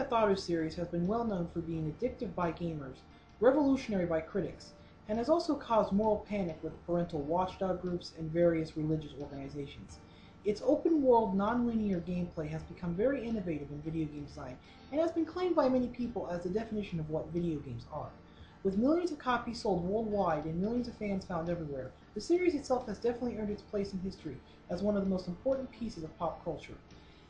Theft Auto series has been well known for being addictive by gamers, revolutionary by critics, and has also caused moral panic with parental watchdog groups and various religious organizations. Its open-world, non-linear gameplay has become very innovative in video game design and has been claimed by many people as the definition of what video games are. With millions of copies sold worldwide and millions of fans found everywhere, the series itself has definitely earned its place in history as one of the most important pieces of pop culture.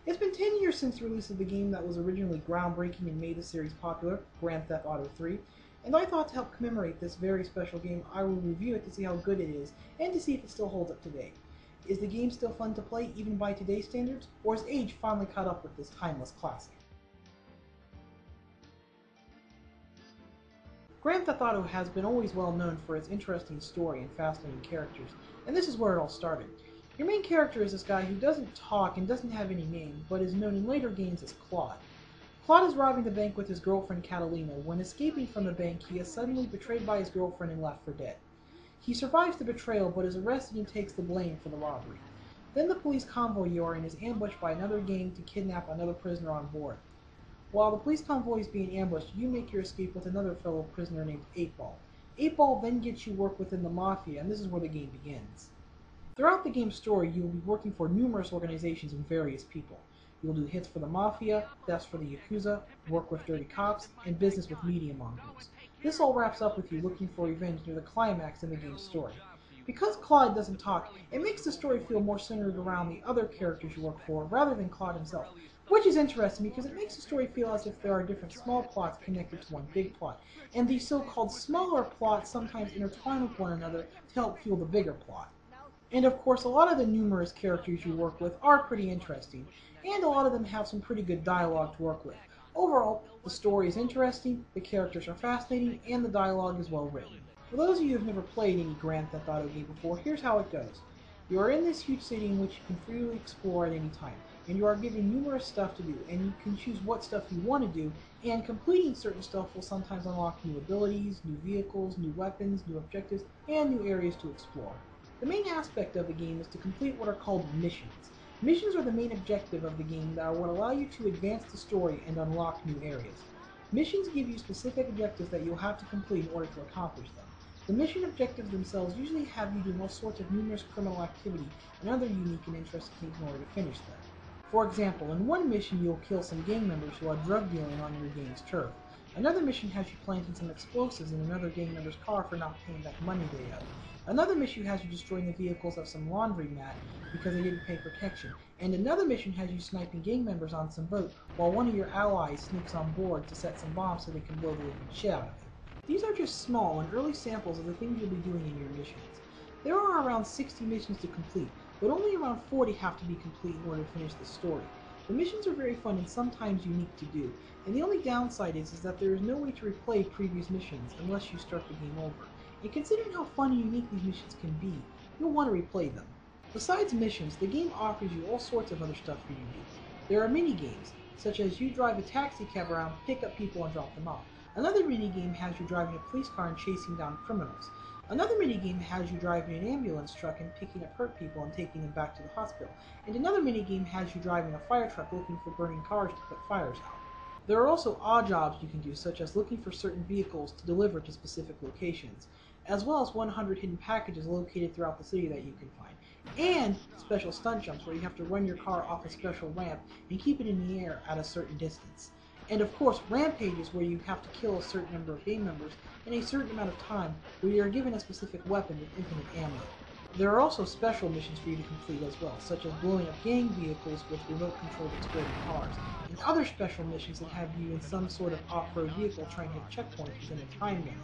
It's been 10 years since the release of the game that was originally groundbreaking and made the series popular, Grand Theft Auto 3, and I thought to help commemorate this very special game, I will review it to see how good it is and to see if it still holds up today. Is the game still fun to play even by today's standards, or has age finally caught up with this timeless classic? Grand Theft Auto has been always well known for its interesting story and fascinating characters, and this is where it all started. Your main character is this guy who doesn't talk and doesn't have any name, but is known in later games as Claude. Claude is robbing the bank with his girlfriend Catalina. When escaping from the bank, he is suddenly betrayed by his girlfriend and left for dead. He survives the betrayal, but is arrested and takes the blame for the robbery. Then the police convoy you are in is ambushed by another gang to kidnap another prisoner on board. While the police convoy is being ambushed, you make your escape with another fellow prisoner named 8-Ball. 8-Ball then gets you work within the Mafia, and this is where the game begins. Throughout the game's story, you will be working for numerous organizations and various people. You will do hits for the Mafia, thefts for the Yakuza, work with dirty cops, and business with media mongrels. This all wraps up with you looking for revenge near the climax in the game's story. Because Claude doesn't talk, it makes the story feel more centered around the other characters you work for rather than Claude himself, which is interesting because it makes the story feel as if there are different small plots connected to one big plot, and these so-called smaller plots sometimes intertwine with one another to help fuel the bigger plot. And of course, a lot of the numerous characters you work with are pretty interesting, and a lot of them have some pretty good dialogue to work with. Overall, the story is interesting, the characters are fascinating, and the dialogue is well written. For those of you who have never played any Grand Theft Auto game before, here's how it goes. You are in this huge city in which you can freely explore at any time, and you are given numerous stuff to do, and you can choose what stuff you want to do, and completing certain stuff will sometimes unlock new abilities, new vehicles, new weapons, new objectives, and new areas to explore. The main aspect of the game is to complete what are called missions. Missions are the main objective of the game that will allow you to advance the story and unlock new areas. Missions give you specific objectives that you'll have to complete in order to accomplish them. The mission objectives themselves usually have you do all sorts of numerous criminal activity and other unique and interesting things in order to finish them. For example, in one mission you'll kill some gang members who are drug dealing on your gang's turf. Another mission has you planting some explosives in another gang member's car for not paying back money they owe. Another mission has you destroying the vehicles of some laundromat because they didn't pay protection. And another mission has you sniping gang members on some boat while one of your allies sneaks on board to set some bombs so they can blow the living shit out of it. These are just small and early samples of the things you'll be doing in your missions. There are around 60 missions to complete, but only around 40 have to be complete in order to finish the story. The missions are very fun and sometimes unique to do, and the only downside is that there is no way to replay previous missions unless you start the game over. And considering how fun and unique these missions can be, you'll want to replay them. Besides missions, the game offers you all sorts of other stuff for you to do. There are mini-games, such as you drive a taxi cab around, pick up people and drop them off. Another mini-game has you driving a police car and chasing down criminals. Another minigame has you driving an ambulance truck and picking up hurt people and taking them back to the hospital. And another minigame has you driving a fire truck looking for burning cars to put fires out. There are also odd jobs you can do, such as looking for certain vehicles to deliver to specific locations, as well as 100 hidden packages located throughout the city that you can find, and special stunt jumps where you have to run your car off a special ramp and keep it in the air at a certain distance. And of course, rampages where you have to kill a certain number of gang members in a certain amount of time where you are given a specific weapon with infinite ammo. There are also special missions for you to complete as well, such as blowing up gang vehicles with remote-controlled exploding cars, and other special missions that have you in some sort of off-road vehicle trying to hit checkpoints within a time limit.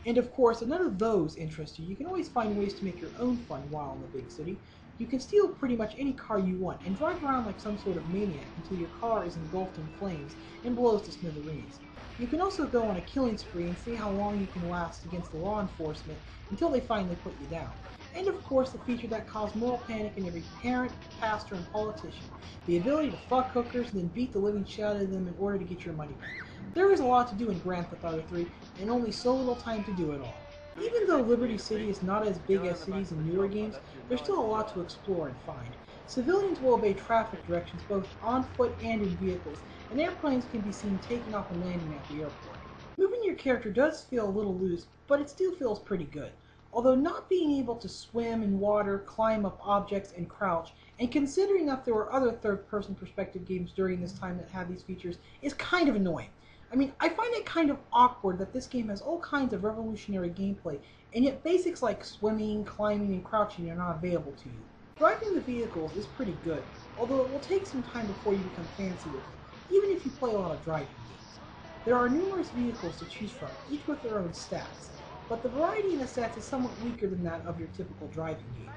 And of course, if none of those interest you, you can always find ways to make your own fun while in the big city. You can steal pretty much any car you want and drive around like some sort of maniac until your car is engulfed in flames and blows to smithereens. You can also go on a killing spree and see how long you can last against the law enforcement until they finally put you down. And of course, the feature that caused moral panic in every parent, pastor, and politician, the ability to fuck hookers and then beat the living shit out of them in order to get your money back. There is a lot to do in Grand Theft Auto 3, and only so little time to do it all. Even though Liberty City is not as big as cities in newer games, there's still a lot to explore and find. Civilians will obey traffic directions both on foot and in vehicles, and airplanes can be seen taking off and landing at the airport. Moving your character does feel a little loose, but it still feels pretty good. Although not being able to swim in water, climb up objects, and crouch, and considering that there were other third-person perspective games during this time that had these features, is kind of annoying. I mean, I find it kind of awkward that this game has all kinds of revolutionary gameplay, and yet basics like swimming, climbing, and crouching are not available to you. Driving the vehicles is pretty good, although it will take some time before you become fancy with it, even if you play a lot of driving games. There are numerous vehicles to choose from, each with their own stats, but the variety in the stats is somewhat weaker than that of your typical driving game.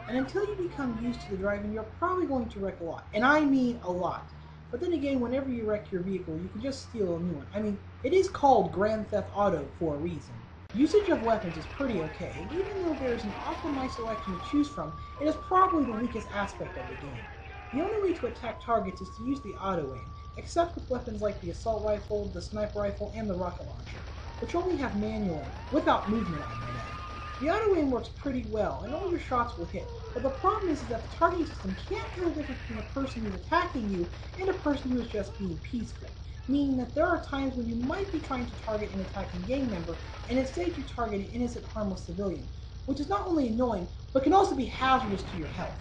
And until you become used to the driving, you're probably going to wreck a lot, and I mean a lot. But then again, whenever you wreck your vehicle, you can just steal a new one. I mean, it is called Grand Theft Auto for a reason. Usage of weapons is pretty okay, and even though there is an awful nice selection to choose from, it is probably the weakest aspect of the game. The only way to attack targets is to use the auto aim, except with weapons like the assault rifle, the sniper rifle, and the rocket launcher, which only have manual aim, without movement on them. The auto aim works pretty well, and all your shots will hit, but the problem is that the targeting system can't tell the difference between a person who's attacking you and a person who is just being peaceful, meaning that there are times when you might be trying to target an attacking gang member, and instead you target an innocent, harmless civilian, which is not only annoying, but can also be hazardous to your health.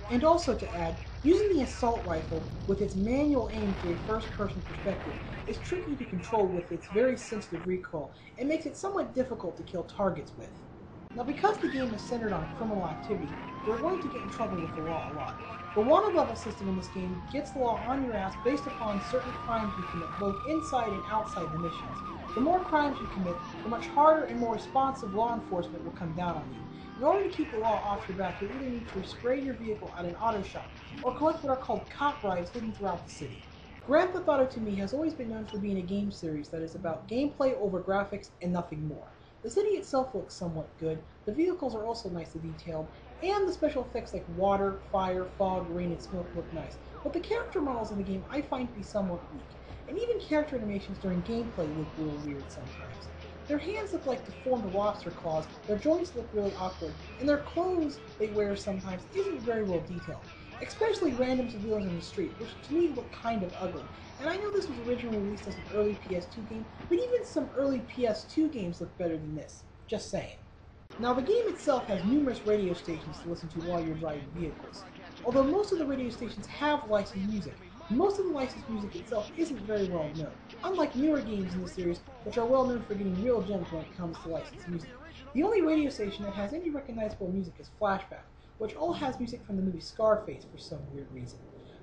And also to add, using the assault rifle with its manual aim through a first-person perspective is tricky to control with its very sensitive recoil, and makes it somewhat difficult to kill targets with. Now, because the game is centered on criminal activity, you're going to get in trouble with the law a lot. The wanted level system in this game gets the law on your ass based upon certain crimes you commit, both inside and outside the missions. The more crimes you commit, the much harder and more responsive law enforcement will come down on you. In order to keep the law off your back, you either need to spray your vehicle at an auto shop, or collect what are called cop bribes hidden throughout the city. Grand Theft Auto to me has always been known for being a game series that is about gameplay over graphics and nothing more. The city itself looks somewhat good, the vehicles are also nicely detailed, and the special effects like water, fire, fog, rain, and smoke look nice. But the character models in the game I find to be somewhat weak, and even character animations during gameplay look real weird sometimes. Their hands look like deformed lobster claws, their joints look really awkward, and their clothes they wear sometimes isn't very well detailed, especially random civilians in the street, which to me look kind of ugly. And I know this was originally released as an early PS2 game, but even some early PS2 games look better than this. Just saying. Now, the game itself has numerous radio stations to listen to while you're driving vehicles. Although most of the radio stations have licensed music, most of the licensed music itself isn't very well known, unlike newer games in the series, which are well known for getting real gems when it comes to licensed music. The only radio station that has any recognizable music is Flashback, which all has music from the movie Scarface for some weird reason.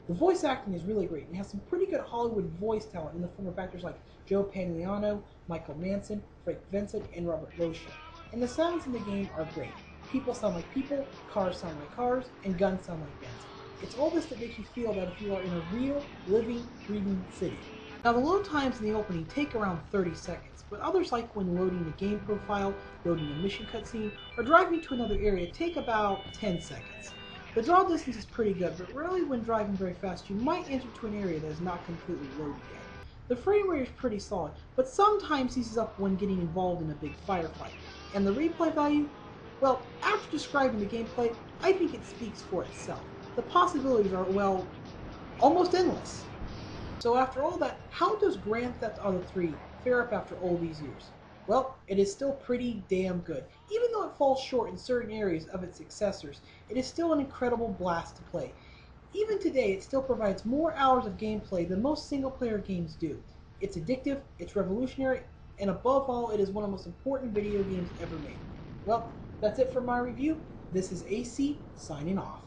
The voice acting is really great and has some pretty good Hollywood voice talent in the form of actors like Joe Pantoliano, Michael Manson, Frank Vincent, and Robert Loggia. And the sounds in the game are great. People sound like people, cars sound like cars, and guns sound like guns. It's all this that makes you feel that if you are in a real, living, breathing city. Now, the load times in the opening take around 30 seconds, but others, like when loading the game profile, loading a mission cutscene, or driving to another area, take about 10 seconds. The draw distance is pretty good, but rarely when driving very fast you might enter to an area that is not completely loaded yet. The frame rate is pretty solid, but sometimes seizes up when getting involved in a big firefight. And the replay value? Well, after describing the gameplay, I think it speaks for itself. The possibilities are, well, almost endless. So after all that, how does Grand Theft Auto 3 fare up after all these years? Well, it is still pretty damn good. Even though it falls short in certain areas of its successors, it is still an incredible blast to play. Even today, it still provides more hours of gameplay than most single-player games do. It's addictive, it's revolutionary, and above all, it is one of the most important video games ever made. Well, that's it for my review. This is AC, signing off.